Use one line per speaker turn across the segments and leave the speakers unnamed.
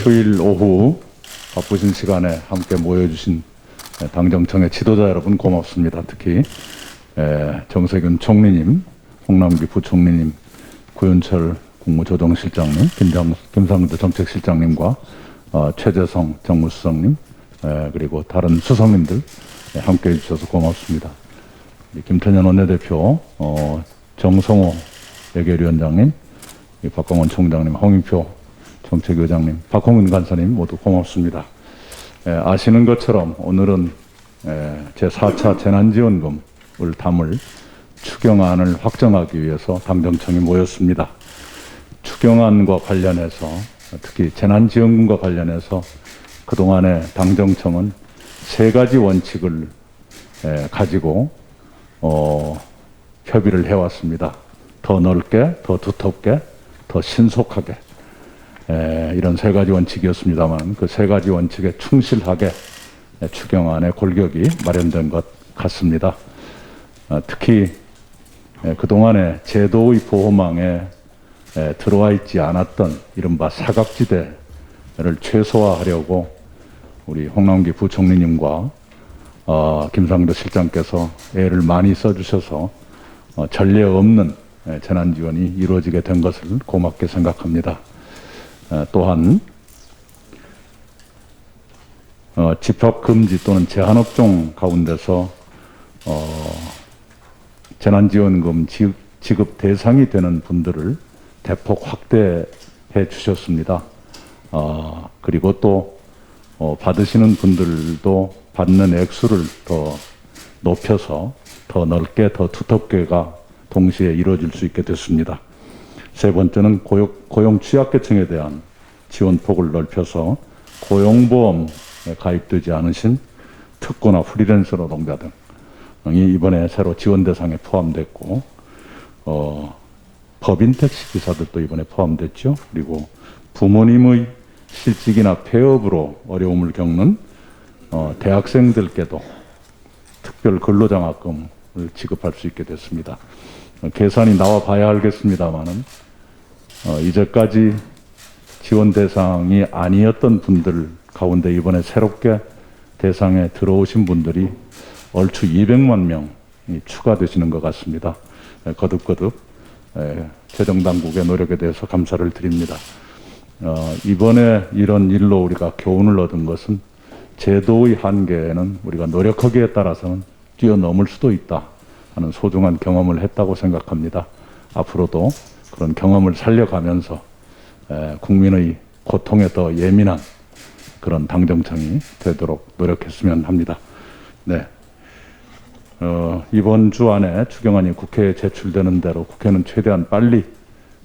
휴일 오후 바쁘신 시간에 함께 모여주신 당정청의 지도자 여러분 고맙습니다. 특히 정세균 총리님, 홍남기 부총리님, 구윤철 국무조정실장님, 김상도 정책실장님과 최재성 정무수석님, 그리고 다른 수석님들 함께해 주셔서 고맙습니다. 김태년 원내대표, 정성호 예결위원장님, 박광원 총장님, 홍익표 정책위원장님, 박홍근 간사님 모두 고맙습니다. 아시는 것처럼 오늘은 제4차 재난지원금을 담을 추경안을 확정하기 위해서 당정청이 모였습니다. 추경안과 관련해서 특히 재난지원금과 관련해서 그동안에 당정청은 세 가지 원칙을 가지고 협의를 해왔습니다. 더 넓게, 더 두텁게, 더 신속하게 이런 세 가지 원칙이었습니다만 그 세 가지 원칙에 충실하게 추경안의 골격이 마련된 것 같습니다. 특히 그동안에 제도의 보호망에 들어와 있지 않았던 이른바 사각지대를 최소화하려고 우리 홍남기 부총리님과 김상도 실장께서 애를 많이 써주셔서 전례 없는 재난지원이 이루어지게 된 것을 고맙게 생각합니다. 또한 집합금지 또는 제한업종 가운데서 재난지원금 지급 대상이 되는 분들을 대폭 확대해 주셨습니다. 그리고 또 받으시는 분들도 받는 액수를 더 높여서 더 넓게 더 두텁게가 동시에 이루어질 수 있게 됐습니다. 세 번째는 고용 취약계층에 대한 지원폭을 넓혀서 고용보험에 가입되지 않으신 특고나 프리랜서 노동자 등이 이번에 새로 지원 대상에 포함됐고 법인 택시 기사들도 이번에 포함됐죠. 그리고 부모님의 실직이나 폐업으로 어려움을 겪는 대학생들께도 특별 근로장학금을 지급할 수 있게 됐습니다. 계산이 나와 봐야 알겠습니다만은 이제까지 지원 대상이 아니었던 분들 가운데 이번에 새롭게 대상에 들어오신 분들이 얼추 200만 명이 추가되시는 것 같습니다. 거듭거듭 재정당국의 노력에 대해서 감사를 드립니다. 이번에 이런 일로 우리가 교훈을 얻은 것은 제도의 한계에는 우리가 노력하기에 따라서는 뛰어넘을 수도 있다 하는 소중한 경험을 했다고 생각합니다. 앞으로도 그런 경험을 살려가면서 국민의 고통에 더 예민한 그런 당정청이 되도록 노력했으면 합니다. 네. 이번 주 안에 추경안이 국회에 제출되는 대로 국회는 최대한 빨리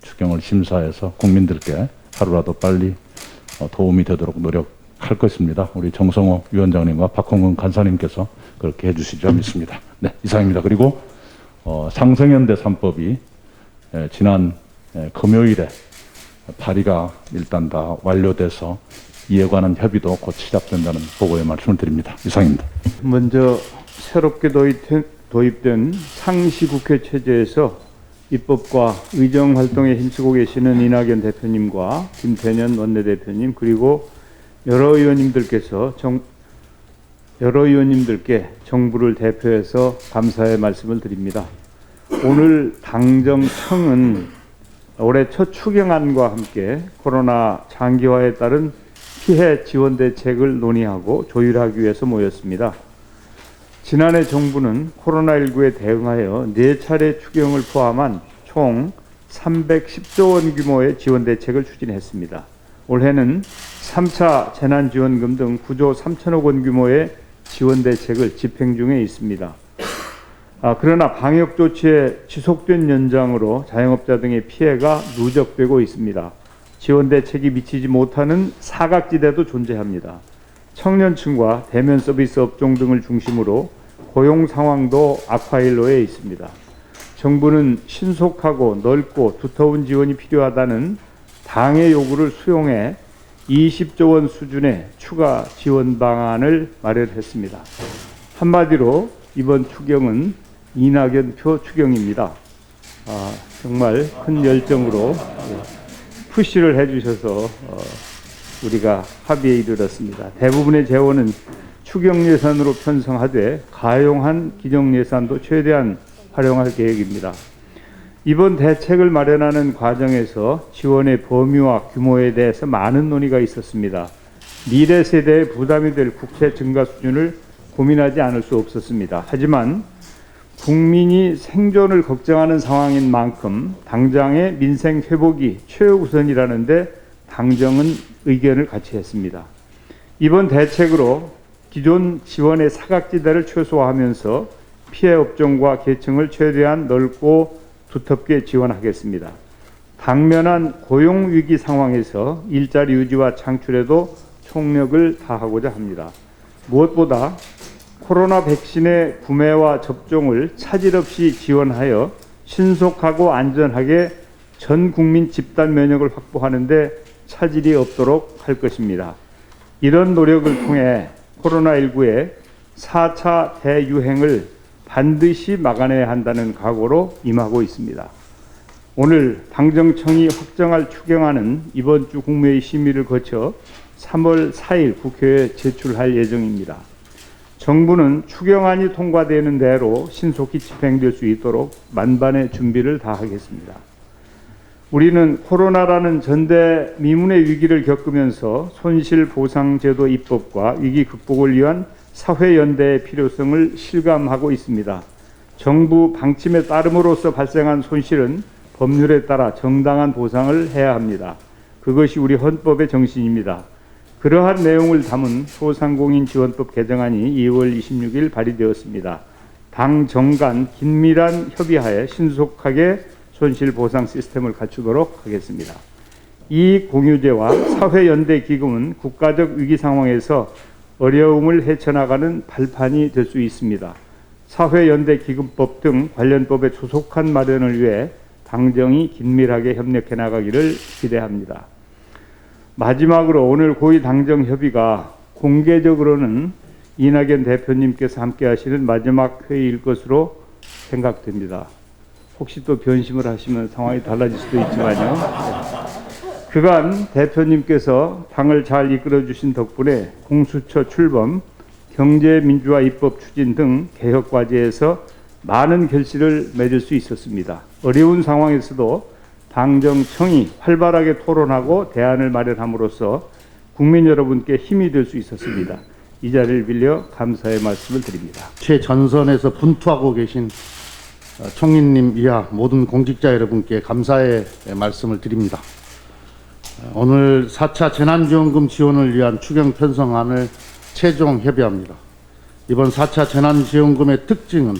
추경을 심사해서 국민들께 하루라도 빨리 도움이 되도록 노력할 것입니다. 우리 정성호 위원장님과 박홍근 간사님께서 그렇게 해주시리라 믿습니다. 네, 이상입니다. 그리고 상생연대 3법이 지난 금요일에 발의가 일단 다 완료돼서 이에 관한 협의도 곧 시작된다는 보고의 말씀을 드립니다. 이상입니다.
먼저 새롭게 도입된 상시국회 체제에서 입법과 의정활동에 힘쓰고 계시는 이낙연 대표님과 김태년 원내대표님 그리고 여러 의원님들께 정부를 대표해서 감사의 말씀을 드립니다. 오늘 당정청은 올해 첫 추경안과 함께 코로나 장기화에 따른 피해 지원 대책을 논의하고 조율하기 위해서 모였습니다. 지난해 정부는 코로나19에 대응하여 4차례 추경을 포함한 총 310조 원 규모의 지원 대책을 추진했습니다. 올해는 3차 재난지원금 등 9조 3천억 원 규모의 지원 대책을 집행 중에 있습니다. 그러나 방역 조치의 지속된 연장으로 자영업자 등의 피해가 누적되고 있습니다. 지원 대책이 미치지 못하는 사각지대도 존재합니다. 청년층과 대면 서비스 업종 등을 중심으로 고용 상황도 악화일로에 있습니다. 정부는 신속하고 넓고 두터운 지원이 필요하다는 당의 요구를 수용해 20조 원 수준의 추가 지원 방안을 마련했습니다. 한마디로 이번 추경은 이낙연표 추경입니다. 정말 큰 열정으로 푸시를 해주셔서 우리가 합의에 이르렀습니다. 대부분의 재원은 추경 예산으로 편성하되 가용한 기정 예산도 최대한 활용할 계획입니다. 이번 대책을 마련하는 과정에서 지원의 범위와 규모에 대해서 많은 논의가 있었습니다. 미래 세대의 부담이 될 국채 증가 수준을 고민하지 않을 수 없었습니다. 하지만 국민이 생존을 걱정하는 상황인 만큼 당장의 민생 회복이 최우선이라는데 당정은 의견을 같이 했습니다. 이번 대책으로 기존 지원의 사각지대를 최소화하면서 피해 업종과 계층을 최대한 넓고 두텁게 지원하겠습니다. 당면한 고용 위기 상황에서 일자리 유지와 창출에도 총력을 다하고자 합니다. 무엇보다 코로나 백신의 구매와 접종을 차질 없이 지원하여 신속하고 안전하게 전 국민 집단 면역을 확보하는 데 차질이 없도록 할 것입니다. 이런 노력을 통해 코로나19의 4차 대유행을 반드시 막아내야 한다는 각오로 임하고 있습니다. 오늘 당정청이 확정할 추경안은 이번 주 국무회의 심의를 거쳐 3월 4일 국회에 제출할 예정입니다. 정부는 추경안이 통과되는 대로 신속히 집행될 수 있도록 만반의 준비를 다하겠습니다. 우리는 코로나라는 전대미문의 위기를 겪으면서 손실보상제도 입법과 위기 극복을 위한 사회연대의 필요성을 실감하고 있습니다. 정부 방침에 따름으로써 발생한 손실은 법률에 따라 정당한 보상을 해야 합니다. 그것이 우리 헌법의 정신입니다. 그러한 내용을 담은 소상공인지원법 개정안이 2월 26일 발의되었습니다. 당 정간 긴밀한 협의하에 신속하게 손실보상 시스템을 갖추도록 하겠습니다. 이 공유제와 사회연대기금은 국가적 위기 상황에서 어려움을 헤쳐나가는 발판이 될 수 있습니다. 사회연대기금법 등 관련 법의 조속한 마련을 위해 당정이 긴밀하게 협력해 나가기를 기대합니다. 마지막으로 오늘 고위 당정 협의가 공개적으로는 이낙연 대표님께서 함께 하시는 마지막 회의일 것으로 생각됩니다. 혹시 또 변심을 하시면 상황이 달라질 수도 있지만요. 그간 대표님께서 당을 잘 이끌어 주신 덕분에 공수처 출범, 경제민주화 입법 추진 등 개혁 과제에서 많은 결실을 맺을 수 있었습니다. 어려운 상황에서도 당정청이 활발하게 토론하고 대안을 마련함으로써 국민 여러분께 힘이 될 수 있었습니다. 이 자리를 빌려 감사의 말씀을 드립니다.
최전선에서 분투하고 계신 총리님 이하 모든 공직자 여러분께 감사의 말씀을 드립니다. 오늘 4차 재난지원금 지원을 위한 추경 편성안을 최종 협의합니다. 이번 4차 재난지원금의 특징은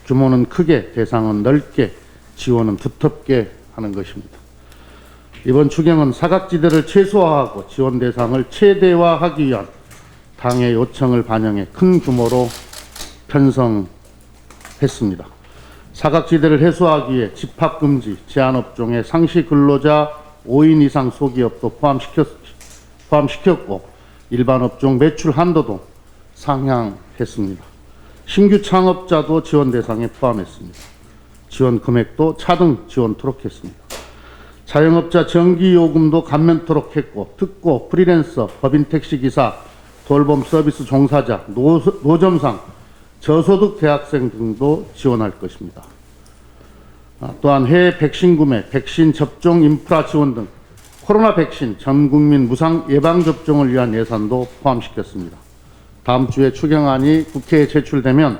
규모는 크게, 대상은 넓게, 지원은 두텁게 하는 것입니다. 이번 추경은 사각지대를 최소화하고 지원 대상을 최대화하기 위한 당의 요청을 반영해 큰 규모로 편성했습니다. 사각지대를 해소하기 위해 집합금지, 제한업종의 상시 근로자 5인 이상 소기업도 포함시켰고 일반 업종 매출 한도도 상향했습니다. 신규 창업자도 지원 대상에 포함했습니다. 지원 금액도 차등 지원토록 했습니다. 자영업자 전기요금도 감면토록 했고 특고, 프리랜서, 법인 택시기사, 돌봄 서비스 종사자, 노점상, 저소득 대학생 등도 지원할 것입니다. 또한 해외 백신 구매, 백신 접종 인프라 지원 등 코로나 백신 전 국민 무상 예방접종을 위한 예산도 포함시켰습니다. 다음 주에 추경안이 국회에 제출되면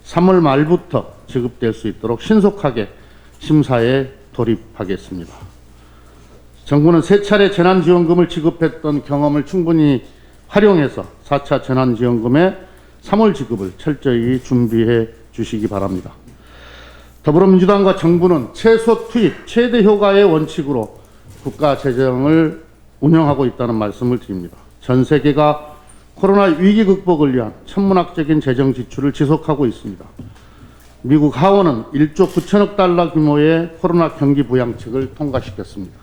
3월 말부터 지급될 수 있도록 신속하게 심사에 돌입하겠습니다. 정부는 3차례 재난지원금을 지급했던 경험을 충분히 활용해서 4차 재난지원금의 3월 지급을 철저히 준비해 주시기 바랍니다. 더불어민주당과 정부는 최소 투입, 최대 효과의 원칙으로 국가 재정을 운영하고 있다는 말씀을 드립니다. 전 세계가 코로나 위기 극복을 위한 천문학적인 재정 지출을 지속하고 있습니다. 미국 하원은 1조 9천억 달러 규모의 코로나 경기 부양책을 통과시켰습니다.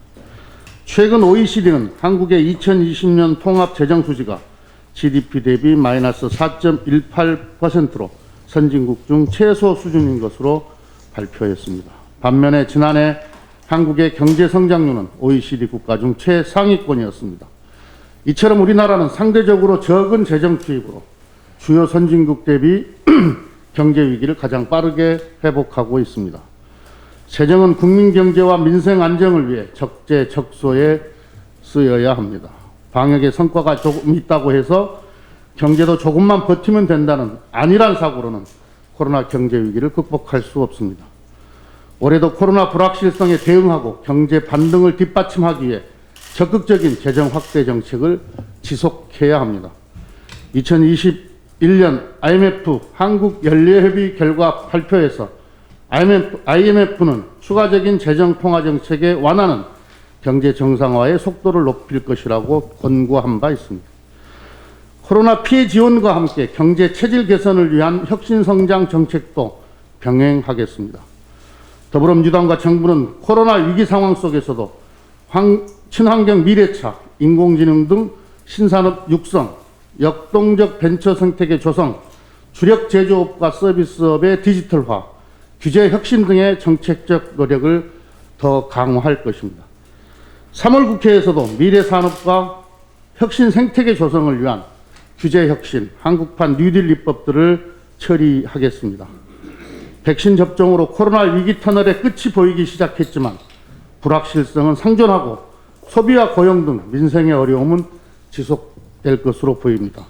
최근 OECD는 한국의 2020년 통합 재정 수지가 GDP 대비 마이너스 4.18%로 선진국 중 최소 수준인 것으로 발표했습니다. 반면에 지난해 한국의 경제 성장률은 OECD 국가 중 최상위권이었습니다. 이처럼 우리나라는 상대적으로 적은 재정 투입으로 주요 선진국 대비 경제 위기를 가장 빠르게 회복하고 있습니다. 재정은 국민 경제와 민생 안정을 위해 적재적소에 쓰여야 합니다. 방역의 성과가 조금 있다고 해서 경제도 조금만 버티면 된다는 안일한 사고로는 코로나 경제 위기를 극복할 수 없습니다. 올해도 코로나 불확실성에 대응하고 경제 반등을 뒷받침하기 위해 적극적인 재정 확대 정책을 지속해야 합니다. 2021년 IMF 한국연례협의 결과 발표에서 IMF는 추가적인 재정 통화 정책의 완화는 경제 정상화의 속도를 높일 것이라고 권고한 바 있습니다. 코로나 피해 지원과 함께 경제 체질 개선을 위한 혁신 성장 정책도 병행하겠습니다. 더불어민주당과 정부는 코로나 위기 상황 속에서도 친환경 미래차, 인공지능 등 신산업 육성, 역동적 벤처 생태계 조성, 주력 제조업과 서비스업의 디지털화, 규제 혁신 등의 정책적 노력을 더 강화할 것입니다. 3월 국회에서도 미래 산업과 혁신 생태계 조성을 위한 규제 혁신, 한국판 뉴딜 입법들을 처리하겠습니다. 백신 접종으로 코로나 위기 터널의 끝이 보이기 시작했지만 불확실성은 상존하고 소비와 고용 등 민생의 어려움은 지속될 것으로 보입니다.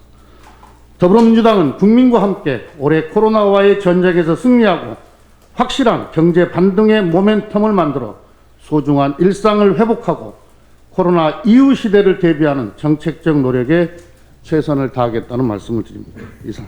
더불어민주당은 국민과 함께 올해 코로나와의 전쟁에서 승리하고 확실한 경제 반등의 모멘텀을 만들어 소중한 일상을 회복하고 코로나 이후 시대를 대비하는 정책적 노력에 최선을 다하겠다는 말씀을 드립니다. 이상.